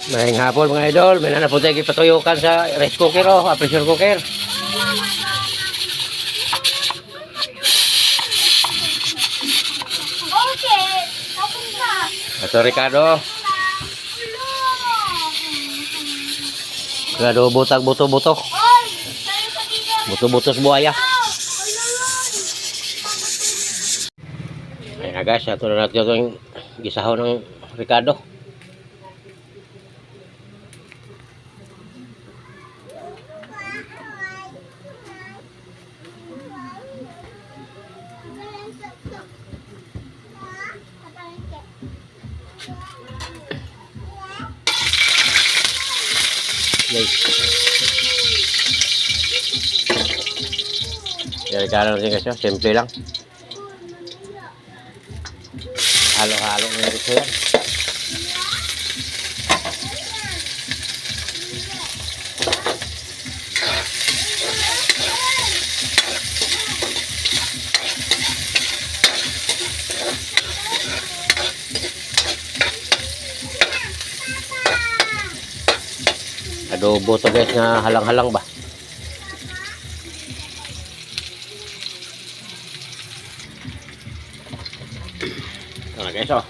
Maayong hapon mga idol, may nanapod tayo patuyukan sa rice cooker o pressure cooker. Ito Ricardo. Ricardo butag buto-buto. Buto-butos buaya. Ayan na guys, ito na natin yung gisahon ng Ricardo. Guys. Kaya natin guys, simple lang. Halo-halo na rin yan. Adobo to guys na halang-halang ba? Ito na guys oh.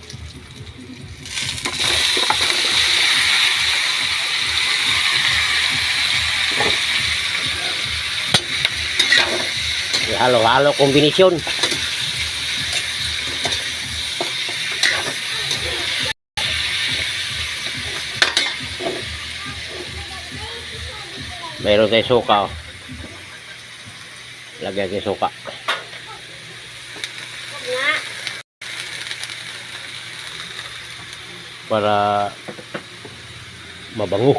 Halo-halo kombinasyon. Mayroon tayo suka oh. Lagyan tayo suka. Para mabango.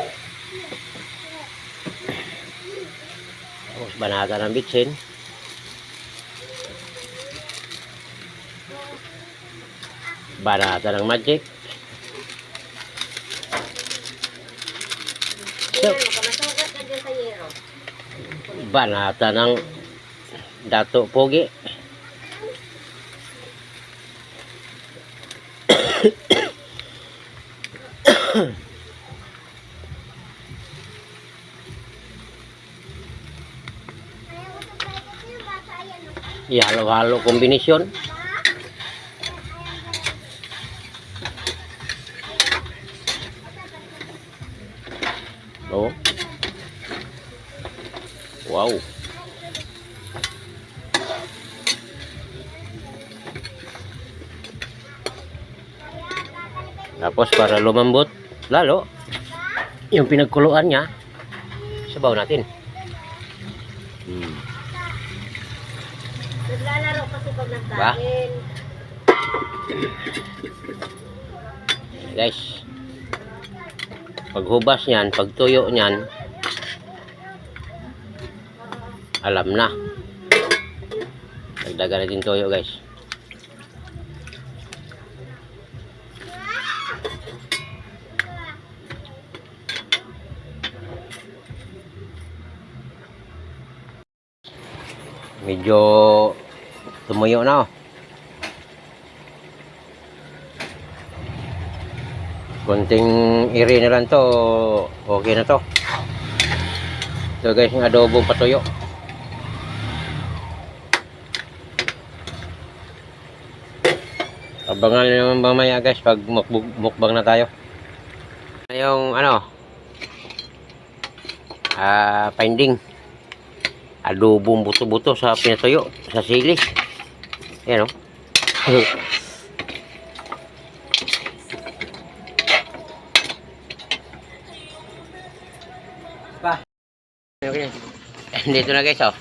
Tapos banata ng bitsin. Banata ng magic. So, banata ng dato pogi. Halo-halo kombinasyon. Oh. Wow. Tapos para lumambot lalo yung pinagkuluan niya, sabaw natin. Naglalaro kasi pag nagkain. Guys, paghubas niyan, pagtuyo niyan, alam na. Dagdagan natin toyo guys. Medyo tumuyo na oh. Konting iri na lang to, okay na to. So guys, yung adobong patuyo. Abangan nyo naman mamaya guys pag mukbang na tayo. Yung ano, finding adobong buto-buto sa pinatuyo sa sili. Ayan o. Pa. Okay. Dito na guys oh.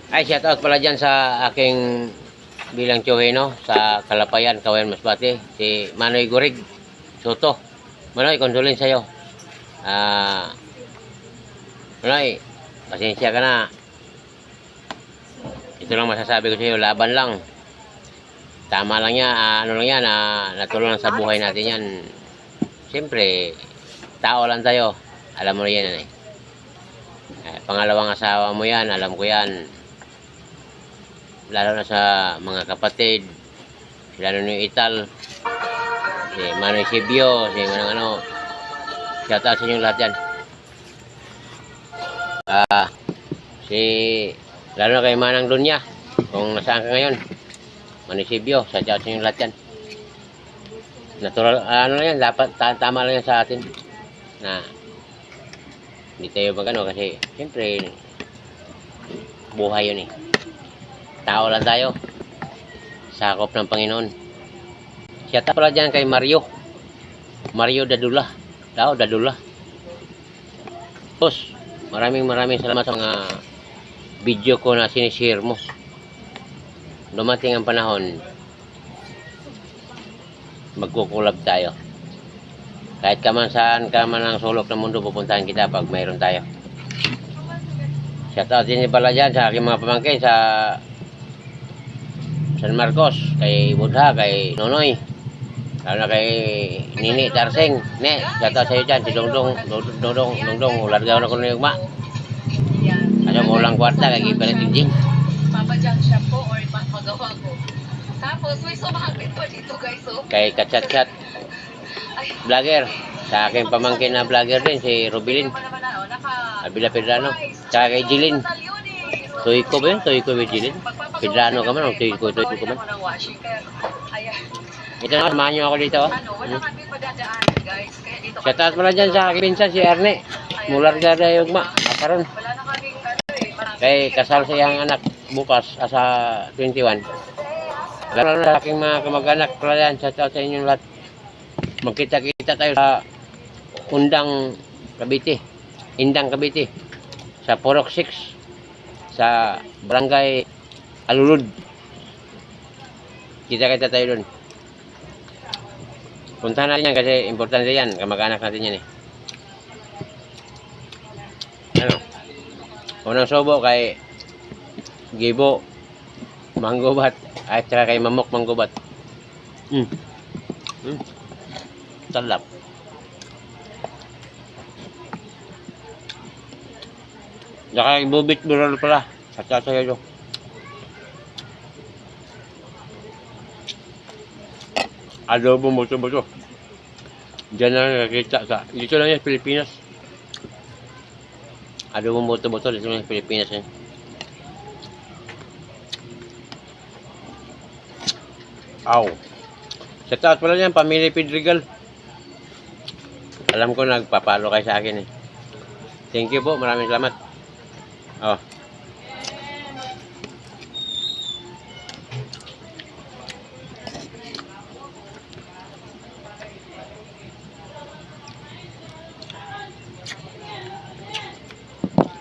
Ay, shout out pala dyan sa aking bilang tiyuheno sa Kalapayan, Kawayan Masbate, si Manoy Gurig Soto. Manoy, kondolin sa'yo. Manoy, pasensya ka na. Ito lang masasabi ko sa iyo, laban lang. Tama lang yan, ano lang yan, natulungan sa buhay natin yan. Siyempre, tao lang tayo. Alam mo na yan eh. Pangalawang asawa mo yan, alam ko yan. Lalo na sa mga kapatid, lalo na yung Ital. si Manoy Sibyo, si Manang ano. Shout out sa inyo lahat yan. Si lalo na kay Manang Dunya, kung nasaan ka ngayon. Manoy Sibyo, shout out sa inyo lahat yan. Natural, ano na yan, dapat tama lang yan sa atin. Na hindi tayo magano kasi siyempre buhay yun eh. Tao lang tayo. Sakop ng Panginoon. Siya pala dyan kay Mario. Mario Dadula. Dadula. Boss, maraming salamat sa mga video ko na sinishare mo. Dumating ang panahon, magkukulab tayo. Kahit saan ka man ang sulok ng mundo, pupuntahan kita pag mayroon tayo. Shout out din pala dyan sa aking mga pamangkin sa San Marcos, kay Budha, kay Nonoy, lalo na kay Nini Tarseng. Ne, shout out sa iyo dyan, si Dongdong, ulargaw na ko na yung ma. Ano mo lang kwarta, kay Kipalit Jingjing. Papadyan siya po or ipapagawa ko. Tapos may sumabit pa dito guys, oh. Kay Kachat-Chat, vlogger, sa aking pamangkin na vlogger din, si Rubilin, Abila Pedrano, tsaka kay Jilin. Tuyko ba yun? Tuyko ba Jilin? Pedrano ka man, o Tuyko ka man? Ito na, samahan nyo ako dito. Wala kami padadaan guys. Kaya dito Shout out pala dyan sa aking pinsan, si Erne. Mular ka na yung ma, karon. wala na kaming Kay kasal sa iyang anak bukas, sa 21. Lalo na sa aking mga kamag-anak pala yan, shout out sa inyong lahat. Magkita-kita tayo sa Undang Cavite, Indang Cavite, sa Porok 6, sa Barangay Alulud. Kita-kita tayo doon. Puntahan natin yan kasi importante yan, kamag-anak natin yan eh. Ano? Unang subo kay Gibo Manggubat at saka kay Mamok Manggubat. Talap. Saka kay Bubit Bural pala. At saka sa'yo. Adobo buto-buto. Diyan na nakikita sa... Dito lang yan, Pilipinas. Adobo buto-buto. Dito lang yan, Pilipinas yan. Aw. Shout out pala yan, Pamilya Pedregal. Alam ko nagpapalo kayo sa akin eh. Thank you po, maraming salamat. Oh.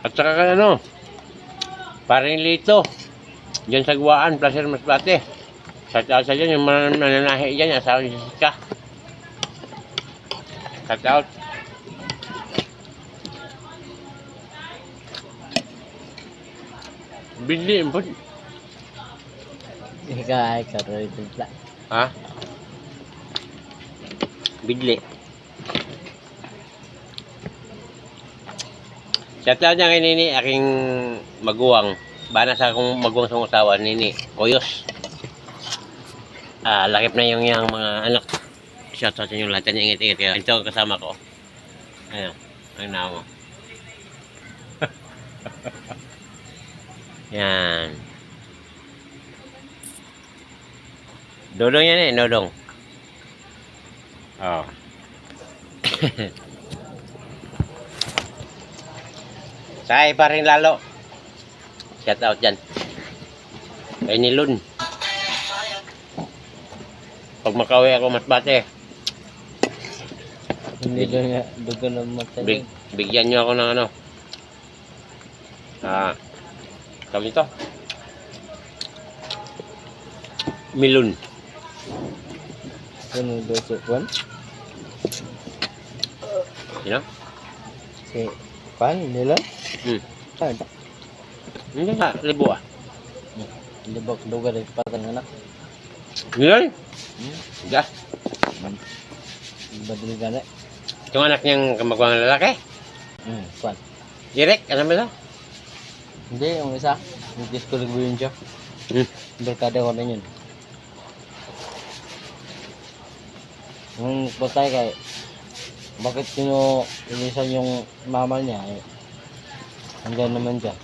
At saka ka ano, paring Lito, dyan sa Guwaan, Placer Masbate. Shout out sa dyan, yung mananahi dyan, asawa ni Jessica. Shout out. Bili po. Ikaw karoy tula. Ha? Bidli. Shout out niya kay Nini, aking maguwang. Bana sa akong maguwang sa usawa, Nini. Koyos. Lakip na yung mga anak. Shout out sa inyo lahat. Yan, ingat-ingat. Ito ang kasama ko. Ayun. Ang na mo. Yan. Dodong yan eh. Dodong. Oh. Say pa rin lalo. Shout out dyan. Kay Nilun. Pag makawi ako Masbate, Hindi doon nga dugo ng mata. bigyan nyo ako ng ano. Tawag nito. Milun. Ano do si Juan? You know? Si Pan nila? Ada. Hindi nga, libo ah. Libak dugo dari patang anak. Ngayon? Gas. Badil gana. Yung anak niyang kamagwang lalaki? Pan. Direk, ano ba ito? Hindi, yung isa. Hindi ko rin yun siya. Berkada ko na yun. Nung patay kay, bakit inisan yung mama niya? Eh, hanggang naman siya.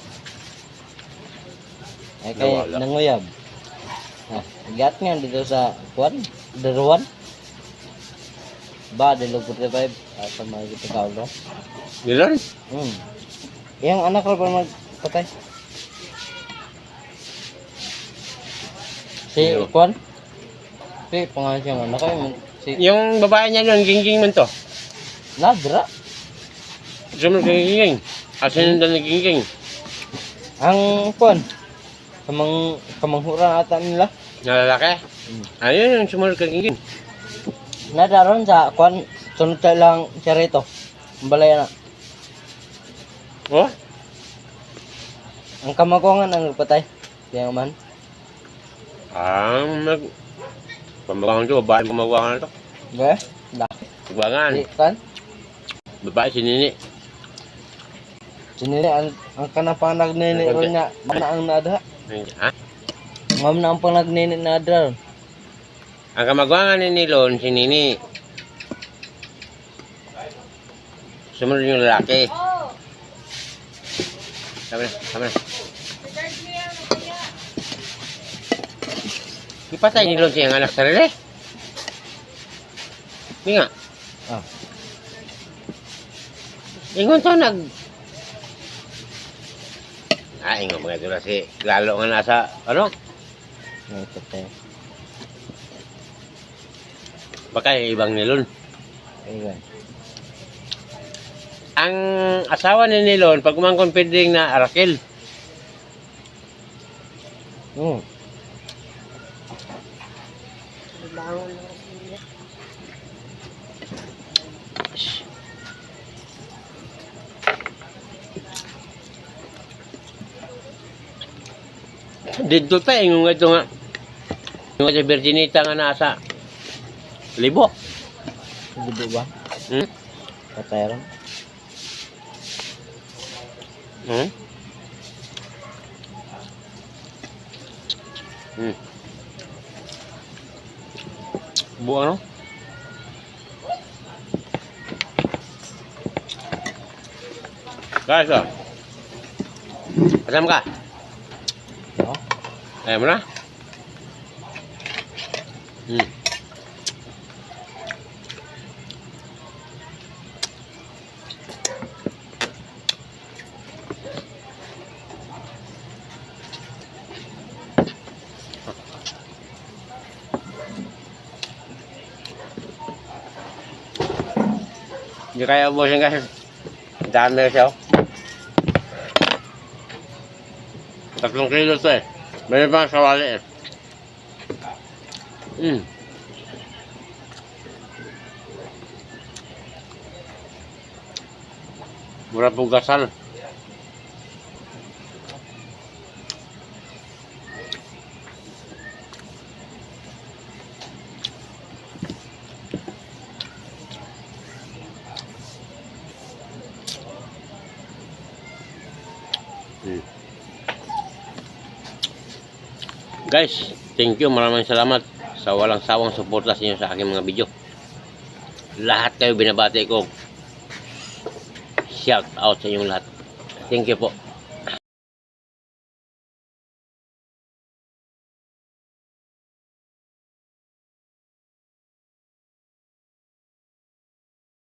Eh, kay Nawala. nanguyab. Gat nga dito sa kuwan, daruan. Ba, dilo 45, sa mga kita kaulo. Gilon? Yang anak ko pa magpatay. Si Yo. kuwan? Si pangalan siyang anak ko, si Yung babae niya doon, gingging man to. Nadra. Sumunod kay gingging. Asin na gingging. Ang kuwan, kamanghura ata nila. Na lalaki? Ayun yung sumunod kay gingging. Nadaron sa kuwan, sunod tayo lang siya rito. Ang balay na. Oh? Ang kamagongan ang nagpatay. Kaya man. Pambagangan to, babae pambagangan to. Ba? Laki. Pambagangan. Di kan? Babae si Nini. Sinili ang kanapang nagnini ron niya. Mana ang nada. Ha? Ngam na ang pang nagnini nada ron. Ang kamagwangan ni Nilon, si Nini. Sumunod yung lalaki. Oh, Tama na, tama na. charge mo yan, kaya. Ipatay ni Lon siyang anak sarili. Hindi nga. Ah. Ingon to ingon mga ito na si Lalo nga nasa, Nagpatay. baka yung ibang Nilon. Ayun. Ang asawa ni Nilon, pag umangkon pwedeng na Raquel. Bangon lang sila. Dito pa, ingon nga ito nga. Yung nga si Virginita nga nasa libo. Hindi ba? Hmm? Patay ron. Hmm? Hmm. Buang no? Guys, asam ka? No? Ayaw mo na? Hmm. Hindi kaya ubusin guys. Dami siya. 3 kilo to eh. May pang sawali eh. Mura pong gasal. Guys, thank you, maraming salamat sa walang sawang suporta sa inyo sa aking mga video. Lahat kayo binabati ko. Shout out sa inyong lahat. Thank you po.